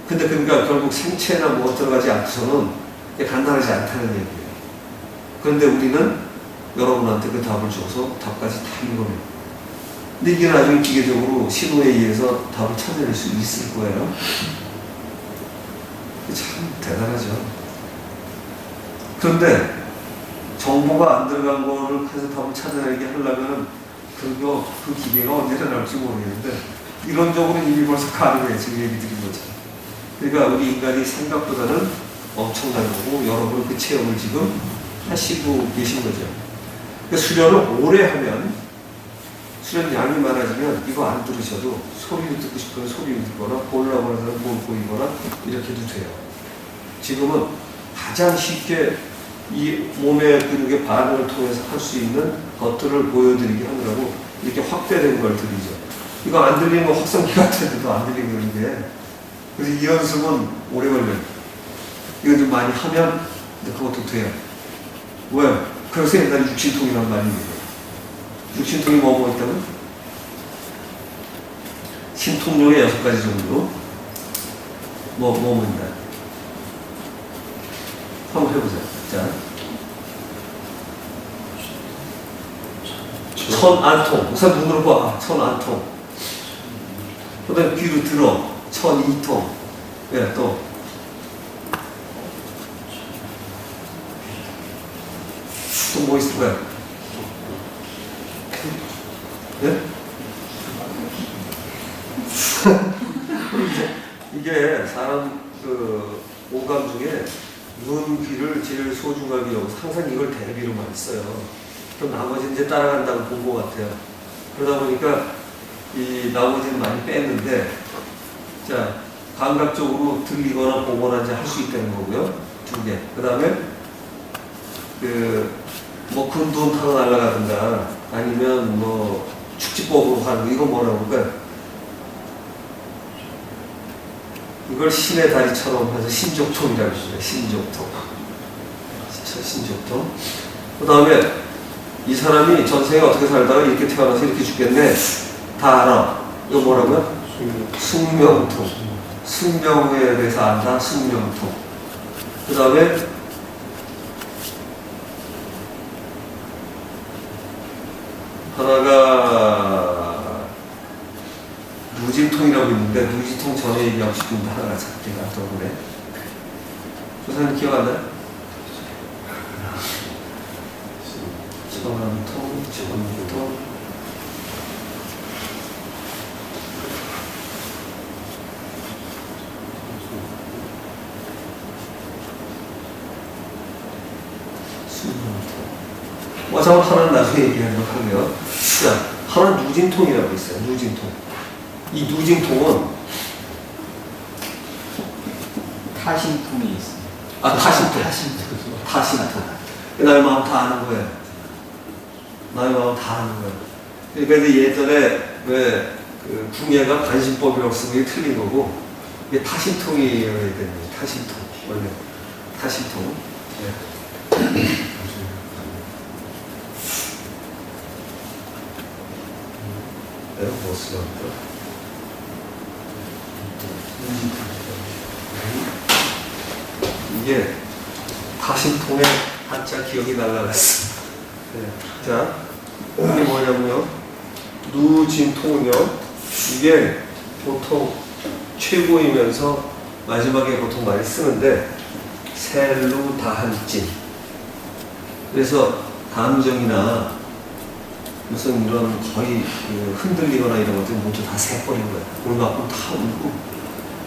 근데 그러니까 결국 생체나 뭐 들어가지 않고서는 간단하지 않다는 얘기예요. 그런데 우리는 여러분한테 그 답을 줘서 답까지 다 읽어내요. 근데 이게 나중에 기계적으로 신호에 의해서 답을 찾아낼 수 있을 거예요. 참 대단하죠. 그런데 정보가 안 들어간 거를 해서 답을 찾아내게 하려면 그 기계가 언제 나올지 모르겠는데 이론적으로 이미 벌써 가능해요. 지금 얘기 드린 것처럼. 그러니까 우리 인간이 생각보다는 엄청난 거고 여러분 그 체험을 지금 하시고 계신 거죠. 그러니까 수련을 오래 하면 수련 양이 많아지면 이거 안 들으셔도 소리를 듣고 싶거나 소리를 듣거나 보려고 하는 사람 뭘 보이거나 이렇게 해도 돼요. 지금은 가장 쉽게 이 몸의 근육의 반응을 통해서 할 수 있는 것들을 보여드리게 하느라고 이렇게 확대된 걸 드리죠. 이거 안 들리는 거 확성기 같은데도 안 들리는 게 그래서 이 연습은 오래 걸려요. 이거 좀 많이 하면 그것도 돼요. 왜? 그래서 옛날에 육신통이란 말이 있어요. 육신통이 뭐뭐 있다면? 신통력의 6가지 정도 뭐입니다. 한번 해보세요. 자, 천안통. 우선 눈으로 봐. 천안통. 그 다음에 귀로 들어. 천, 이통. 예, 또. 또 뭐 있을까요? 예? 이게 사람 그 오감 중에 눈, 귀를 제일 소중하게 여기서 항상 이걸 대비로만 써요. 그럼 나머지는 이제 따라간다고 본 것 같아요. 그러다 보니까 이 나머지는 많이 뺐는데, 자, 감각적으로 들리거나 보거나 이제 할 수 있다는 거고요. 2개. 그 다음에 뭐 군돈 타고 날아가든가 아니면 뭐 축지법으로 하는 거, 이거 뭐라고 그럴까요? 이걸 신의 다리처럼 해서 신족통이라고 해주죠. 신족통. 신족통. 그 다음에 이 사람이 전생에 어떻게 살다가 이렇게 태어나서 이렇게 죽겠네. 다 알아. 이거 뭐라고요? 숙명통. 숙명에 대해서 안다. 숙명통. 그 다음에 하나가 누진통이라고 있는데, 누진통 전에 얘기하고 싶은데 하나가 작게가 떠오르네. 조사님 기억 안 나요? 전통, 전통. 잠깐 하나는 나중에 얘기하도록 하고요. 자, 하나 누진통이라고 있어요. 누진통. 이 누진통은 타심통이 있어요. 아, 타심통. 타심통. 나의 마음 다 아는 거예요. 나의 마음 다 아는 거예요. 그러니까 예전에 왜 그 궁예가 관심법이라고 쓰는 게 틀린 거고, 이게 타심통이어야 됩니다. 타심통. 원래 타심통. 네. 내가 뭐 쓰려고 이게 타심통에 한자 기억이 날라갔어. 네. 자, 이게 뭐냐면요. 누진통은요. 이게 보통 최고이면서 마지막에 보통 많이 쓰는데, 셀루 다한진. 그래서 감정이나 무슨 이런 거의 흔들리거나 이런 것들 모두 다 세버린 거예요. 그런 거 갖고 다 울고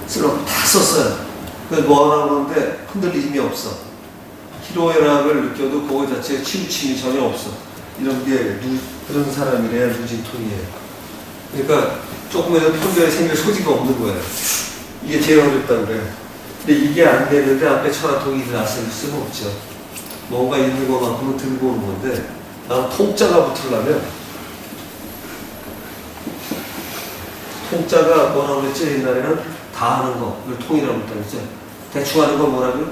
쓰라고 다 썼어요. 그래서 뭐하나 그러는데 흔들리심이 없어. 희로애락을 느껴도 그거 자체에 치우침이 전혀 없어. 이런 게 그런 사람이래야 누진통이에요. 그러니까 조금이라도 편견이 생길 소지가 없는 거예요. 이게 제일 어렵다고 그래요. 근데 이게 안 되는데 앞에 천하통이 나설 수는 없죠. 뭔가 있는 것만큼은 들고 오는 건데, 난 통자가 붙으려면, 통자가 뭐라고 그랬지? 옛날에는 다 하는 거, 이걸 통이라고 그랬죠. 대충 하는 거 뭐라고요?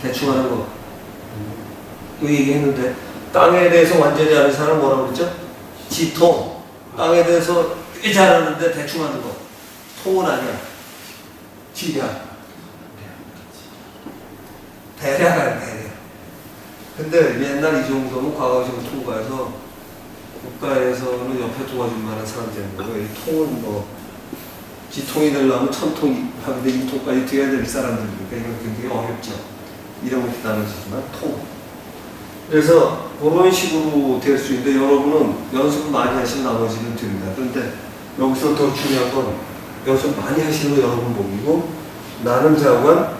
대충 하는 거. 이거 얘기했는데, 땅에 대해서 완전히 아는 사람 뭐라고 그랬죠? 지통. 땅에 대해서 꽤 잘하는데 대충 하는 거. 통은 아니야. 지략. 대략 아니야, 대략. 근데 옛날 이 정도면 과거적으로 통과해서 국가에서는 옆에 도와줄 만한 사람 되는 거고, 이 통은 뭐 지통이 되려면 천통이 하는데 이통까지 돼야 될 사람들이니까 이건 굉장히 어렵죠. 이름은 나눠지지만 통. 그래서 그런 식으로 될 수 있는데, 여러분은 연습 많이 하시면 나머지는 됩니다. 그런데 여기서 더 중요한 건 연습 많이 하시는 거 여러분 목이고, 나는 자관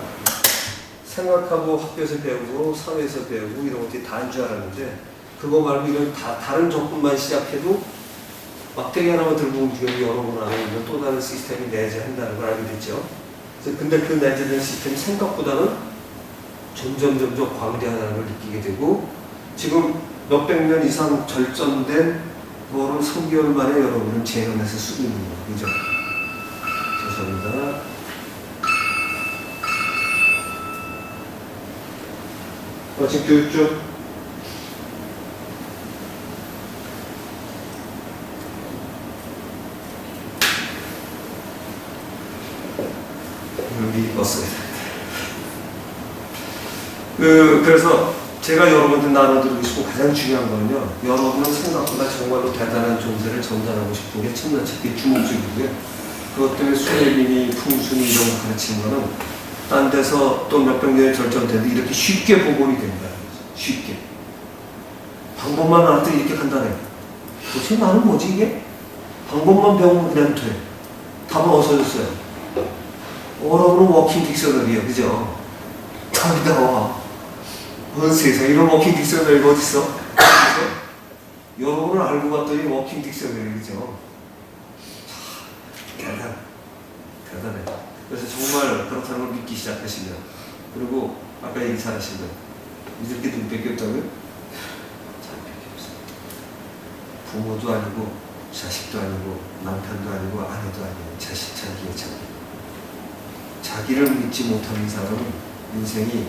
생각하고 학교에서 배우고 사회에서 배우고 이런 것들이 다인 줄 알았는데, 그거 말고 이런 다른 접근만 시작해도 막대기 하나만 들고 움직여도 여러분 안에 있는 또 다른 시스템이 내재한다는 걸 알게 됐죠. 근데 그 내재된 시스템이 생각보다는 점점 광대하다는 걸 느끼게 되고, 지금 몇백 년 이상 절전된 거를 3개월 만에 여러분은 재현해서 쓰고 있는 거예요. 그죠? 죄송합니다. 지금 교육 중 미리 껐어야 돼. 그래서 제가 여러분들 나눠드리고 싶은 가장 중요한 거는요, 여러분은 생각보다 정말로 대단한 존재를 전달하고 싶은 게 첫째 주목적이고요. 그것 때문에 수혜민이 풍순이 이런 거 가르치는 거는 딴 데서 또 몇백 년의 절전돼도 이렇게 쉽게 복원이 된다. 쉽게. 방법만 알았더니 이렇게 간단해. 도대체 나는 뭐지 이게? 방법만 배우면 그냥 돼. 답은 없어졌어요. 여러분은 워킹 딕셔너리야, 그죠? 답이 나와. 뭔 세상에 이런 워킹 딕셔너리가 어딨어? 그죠? 여러분을 알고 봤더니 워킹 딕셔너리, 그죠? 대단해. 그래서 정말 그렇다는 걸 믿기 시작하시면, 그리고 아까 얘기 잘하신 거, 이렇게 눈밖에 없다고요? 잘밖에 없어요. 부모도 아니고, 자식도 아니고, 남편도 아니고, 아내도 아니고, 자기의 자기. 자기를 믿지 못하는 사람은 인생이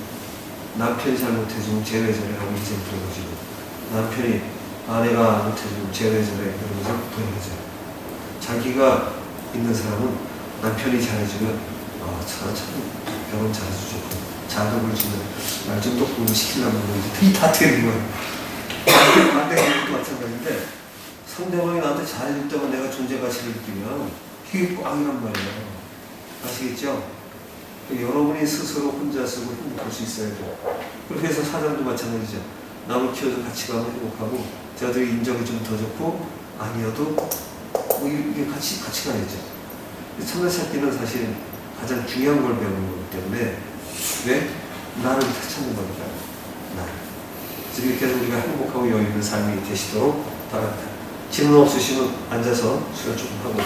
남편이 잘못해주면 제외절에 하고 인생 불행해지고, 남편이 아내가 못해주면 제외절에 그러면서 불행해져요. 자기가 있는 사람은 남편이 잘해주면 참 결혼 잘해주고 자격을 주면 날 좀 더 공부시키려면 이게 다 되는 거예요. 반대는 것도 마찬가지인데 상대방이 나한테 잘해줄 때만 내가 존재 가치를 느끼면 이게 꽝이란 말이에요. 아시겠죠? 여러분이 스스로 혼자 쓰고 행복할 수 있어야 돼요. 그렇게 해서 사장도 마찬가지죠. 남을 키워서 같이 가면 행복하고 저들이 인정이 좀 더 좋고 아니어도 이게 같이 가야죠. 참나 찾기는 사실 가장 중요한 걸 배우는 거기 때문에 왜? 나를 찾는 거니까. 나를. 그래서 이렇게 해서 우리가 행복하고 여유 있는 삶이 되시도록 바랍니다. 질문 없으시면 앉아서 수련 조금 하고